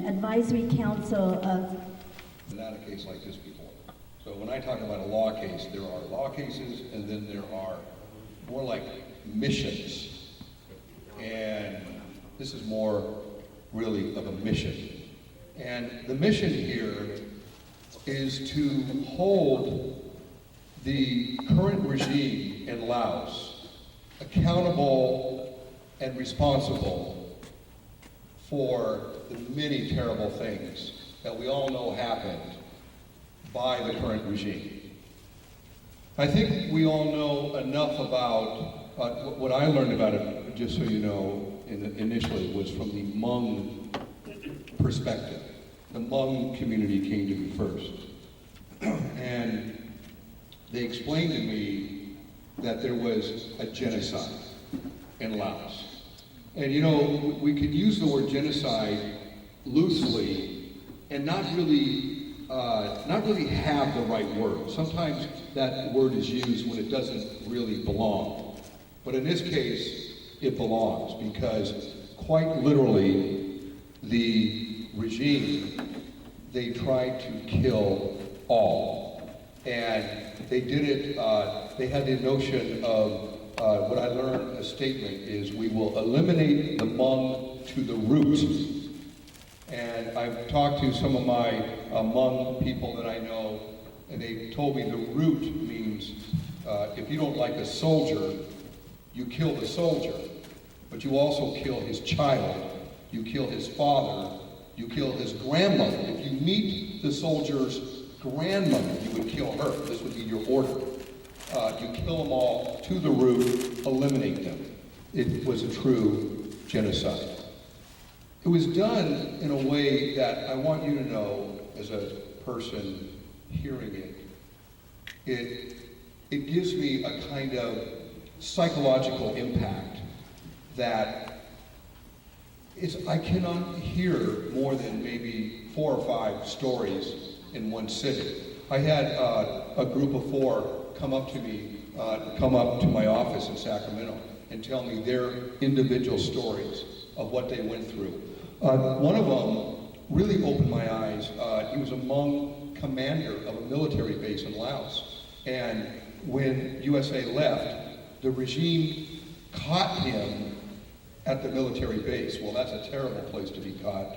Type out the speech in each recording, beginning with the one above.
Advisory Council of... Not a case like this before. So when I talk about a law case, there are law cases and then there are more like missions. And this is more really of a mission. And the mission here is to hold the current regime in Laos accountable and responsible for the many terrible things that we all know happened by the current regime. I think we all know enough about what I learned about it, just so you know, initially was from the Hmong perspective. The Hmong community came to me first. And they explained to me that there was a genocide in Laos. And you know, we could use the word genocide loosely and not really have the right word. Sometimes that word is used when it doesn't really belong. But in this case, it belongs because quite literally the regime, they tried to kill all. And they did it, they had the notion of what I learned a statement is we will eliminate the Hmong to the root. And I've talked to some of my Hmong people that I know, and they told me the root means if you don't like a soldier, you kill the soldier, but you also kill his child, you kill his father, you kill his grandmother. If you meet the soldier's grandmother, you would kill her. This would be your order. You kill them all to the root, eliminate them. It was a true genocide. It was done in a way that I want you to know, as a person hearing it, it gives me a kind of psychological impact that I cannot hear more than maybe 4 or 5 stories in one sitting. I had a group of 4 come up to my office in Sacramento and tell me their individual stories of what they went through. One of them really opened my eyes. He was a Hmong commander of a military base in Laos. And when USA left, the regime caught him at the military base. Well, that's a terrible place to be caught.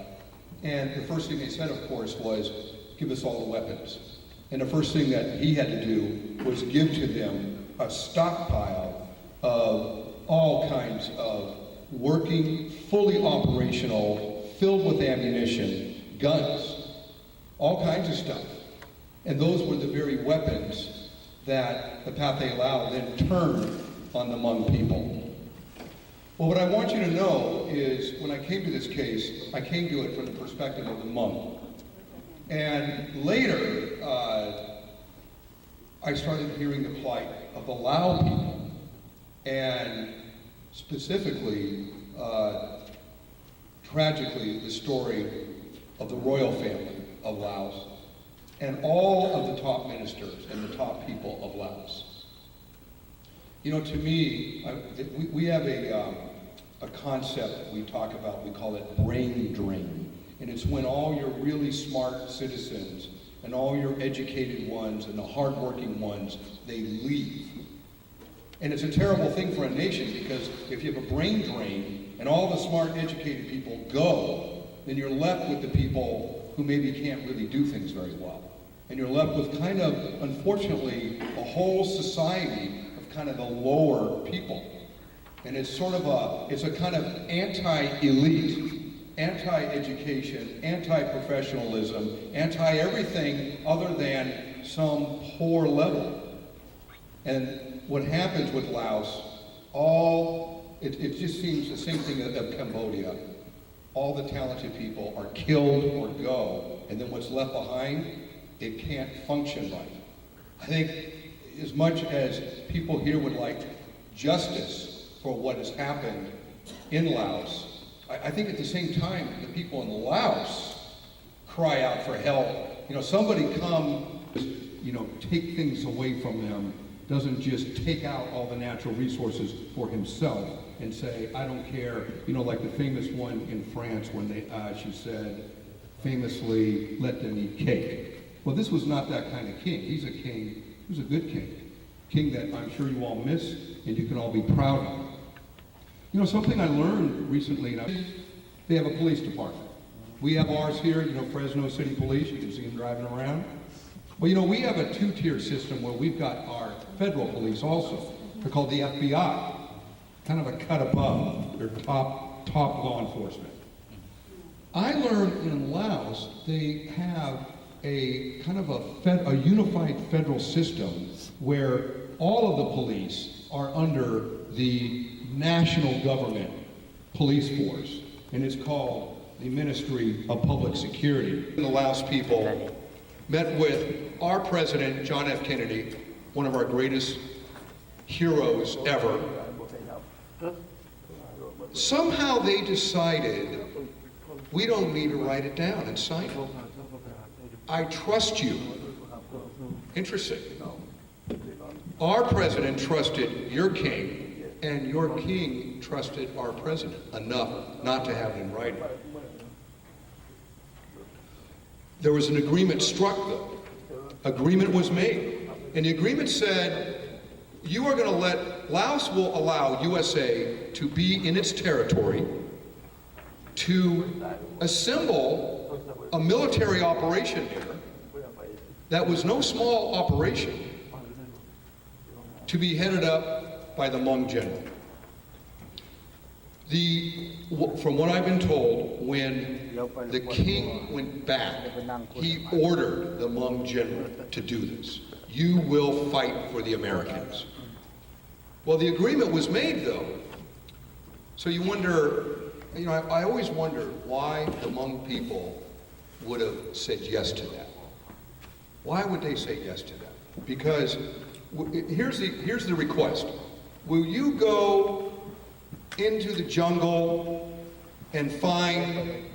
And the first thing they said, of course, was, give us all the weapons. And the first thing that he had to do was give to them a stockpile of all kinds of working, fully operational, filled with ammunition, guns, all kinds of stuff. And those were the very weapons that the Pathet Lao then turned on the Hmong people. Well, what I want you to know is when I came to this case, I came to it from the perspective of the Hmong. And later, I started hearing the plight of the Lao people, and specifically, tragically, the story of the royal family of Laos, and all of the top ministers and the top people of Laos. You know, to me, we have a concept that we talk about, we call it brain drain. And it's when all your really smart citizens and all your educated ones and the hardworking ones, they leave. And it's a terrible thing for a nation because if you have a brain drain and all the smart educated people go, then you're left with the people who maybe can't really do things very well. And you're left with kind of, unfortunately, a whole society of kind of the lower people. And it's sort of it's a kind of anti-elite, anti-education, anti-professionalism, anti-everything other than some poor level. And what happens with Laos, it just seems the same thing of Cambodia. All the talented people are killed or go, and then what's left behind, it can't function right. I think as much as people here would like justice for what has happened in Laos, I think at the same time, the people in Laos cry out for help. You know, somebody come, you know, take things away from them, doesn't just take out all the natural resources for himself and say, I don't care, you know, like the famous one in France when she said, famously let them eat cake. Well, this was not that kind of king. He's a king, he was a good king. King that I'm sure you all miss and you can all be proud of. You know, something I learned recently, they have a police department. We have ours here, you know, Fresno City Police, you can see them driving around. Well, you know, we have a two-tier system where we've got our federal police also. They're called the FBI, kind of a cut above. They're top law enforcement. I learned in Laos they have a kind of a unified federal system where all of the police are under the national government police force, and it's called the Ministry of Public Security. The Laos people met with our president, John F. Kennedy, one of our greatest heroes ever. Somehow they decided we don't need to write it down and sign it. I trust you. Interesting. Our president trusted your king, and your king trusted our president enough not to have it in writing. There was an agreement struck, though. Agreement was made. And the agreement said, you are going to let, Laos will allow USA to be in its territory to assemble a military operation here that was no small operation, to be headed up by the Hmong general. From what I've been told, when the king went back, he ordered the Hmong general to do this. You will fight for the Americans. Well, the agreement was made, though. So you wonder, you know, I always wonder why the Hmong people would have said yes to that. Why would they say yes to that? Because here's the request. Will you go into the jungle and find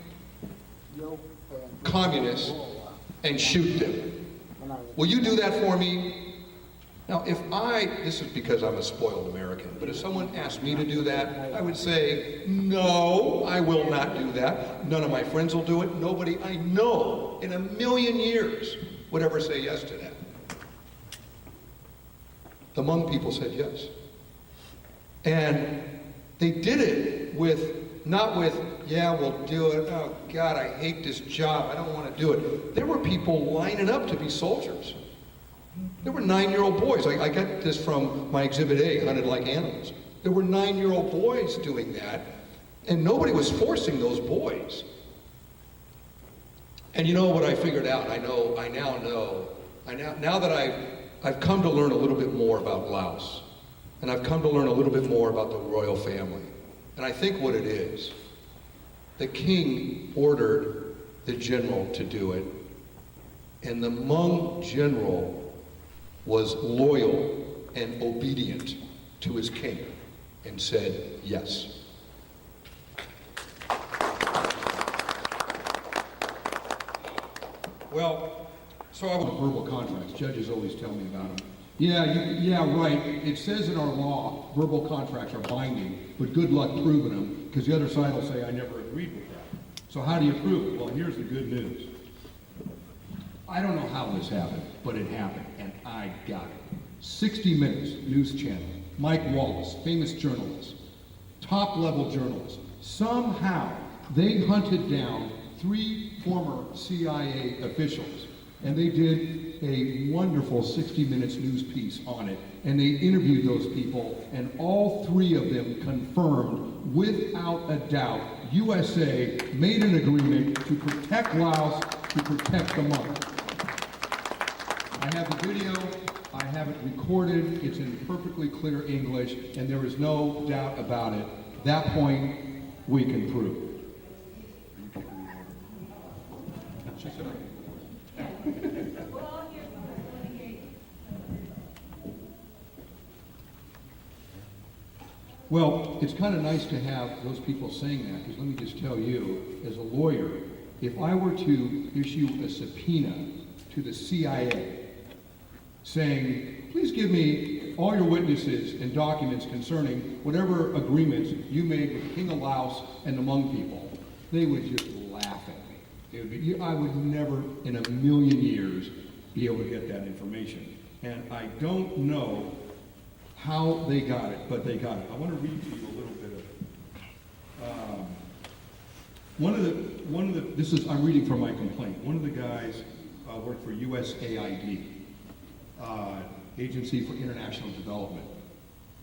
communists and shoot them? Will you do that for me? Now, this is because I'm a spoiled American, but if someone asked me to do that, I would say, no, I will not do that. None of my friends will do it. Nobody I know in a million years would ever say yes to that. The Hmong people said yes. And they did it not with, yeah, we'll do it. Oh, God, I hate this job. I don't want to do it. There were people lining up to be soldiers. There were 9-year-old boys. I got this from my Exhibit A, Hunted Like Animals. There were 9-year-old boys doing that, and nobody was forcing those boys. And you know what I figured out? Now that I've come to learn a little bit more about Laos, and I've come to learn a little bit more about the royal family. And I think what it is, the king ordered the general to do it, and the Hmong general was loyal and obedient to his king and said yes. Well, so I was verbal contracts. Judges always tell me about them. Yeah, right. It says in our law, verbal contracts are binding, but good luck proving them, because the other side will say, I never agreed with that. So how do you prove it? Well, here's the good news. I don't know how this happened, but it happened, and I got it. 60 Minutes news channel, Mike Wallace, famous journalist, top-level journalist. Somehow, they hunted down 3 former CIA officials, and they did a wonderful 60 Minutes news piece on it, and they interviewed those people, and all 3 of them confirmed, without a doubt, USA made an agreement to protect Laos, to protect the Hmong. I have the video, I have it recorded, it's in perfectly clear English, and there is no doubt about it. That point, we can prove. Well, it's kind of nice to have those people saying that, because let me just tell you, as a lawyer, if I were to issue a subpoena to the CIA saying, please give me all your witnesses and documents concerning whatever agreements you made with the King of Laos and the Hmong people, they would just laugh at me. I would never in a million years be able to get that information. And I don't know how they got it, but they got it. I want to read to you a little bit of it. I'm reading from my complaint. One of the guys worked for USAID, Agency for International Development.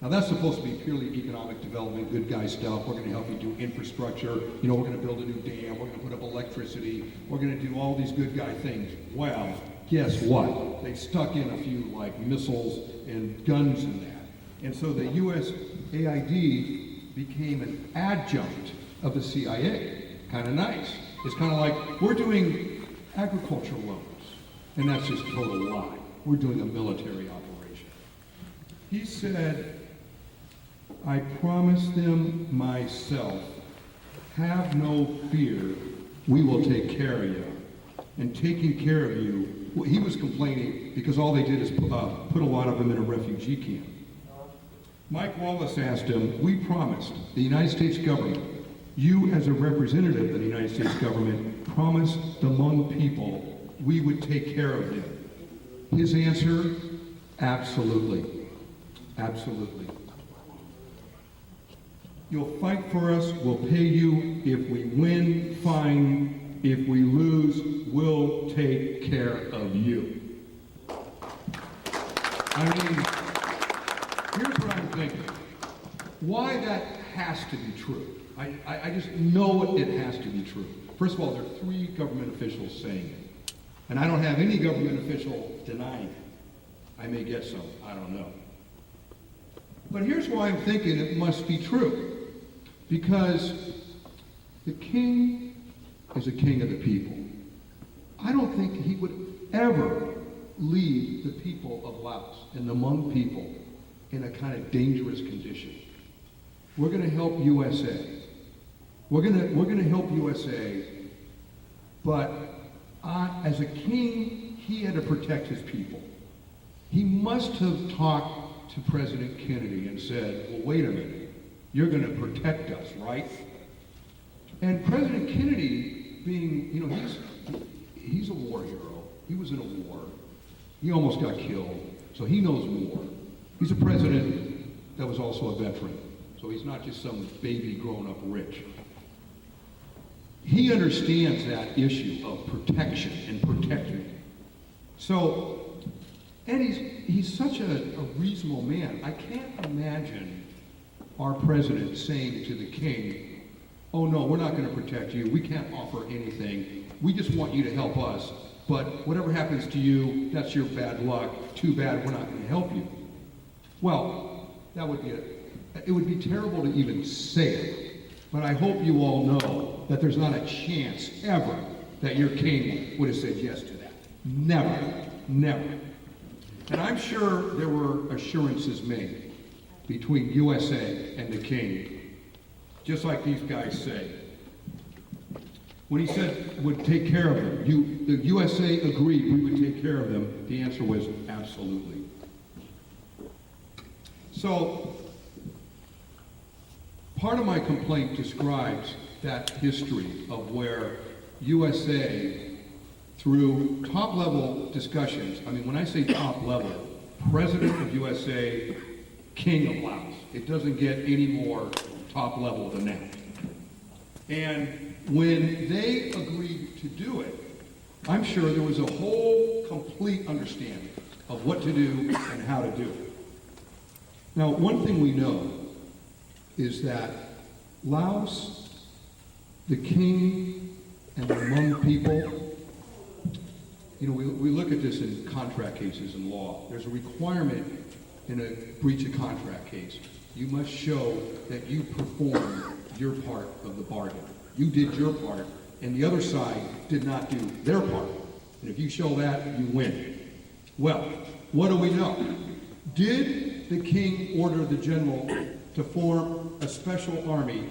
Now that's supposed to be purely economic development, good guy stuff. We're going to help you do infrastructure. You know, we're going to build a new dam. We're going to put up electricity. We're going to do all these good guy things. Well, guess what? They stuck in a few like missiles and guns in that. And so the USAID became an adjunct of the CIA. Kind of nice. It's kind of like, we're doing agricultural loans. And that's just total lie. We're doing a military operation. He said, I promise them myself, have no fear, we will take care of you. And taking care of you, well, he was complaining because all they did is put a lot of them in a refugee camp. Mike Wallace asked him, we promised the United States government, you as a representative of the United States government, promised the Hmong people we would take care of them. His answer, absolutely. Absolutely. You'll fight for us, we'll pay you. If we win, fine. If we lose, we'll take care of you. I mean, here's what I'm thinking. Why that has to be true. I just know it has to be true. First of all, there are 3 government officials saying it. And I don't have any government official denying it. I may get some, I don't know. But here's why I'm thinking it must be true. Because the king is a king of the people. I don't think he would ever leave the people of Laos and the Hmong people in a kind of dangerous condition. We're going to help USA. We're going to help USA, but as a king, he had to protect his people. He must have talked to President Kennedy and said, well, wait a minute, you're going to protect us, right? And President Kennedy, being, you know, he's a war hero. He was in a war. He almost got killed, so he knows war. He's a president that was also a veteran, so he's not just some baby grown up rich. He understands that issue of protection and protecting. So, and he's such a reasonable man. I can't imagine our president saying to the king, oh no, we're not going to protect you. We can't offer anything. We just want you to help us. But whatever happens to you, that's your bad luck. Too bad, we're not going to help you. Well, that would be it would be terrible to even say it. But I hope you all know that there's not a chance ever that your king would have said yes to that. Never, never. And I'm sure there were assurances made between USA and the king, just like these guys say. When he said would take care of them, the USA agreed we would take care of them. The answer was absolutely. So, part of my complaint describes that history of where USA, through top-level discussions, I mean, when I say top-level, President of USA, King of Laos. It doesn't get any more top-level than that. And when they agreed to do it, I'm sure there was a whole complete understanding of what to do and how to do it. Now, one thing we know is that Laos, the king, and the Hmong people, you know, we look at this in contract cases in law. There's a requirement in a breach of contract case. You must show that you performed your part of the bargain. You did your part, and the other side did not do their part. And if you show that, you win. Well, what do we know? Did the king order the general to form a special army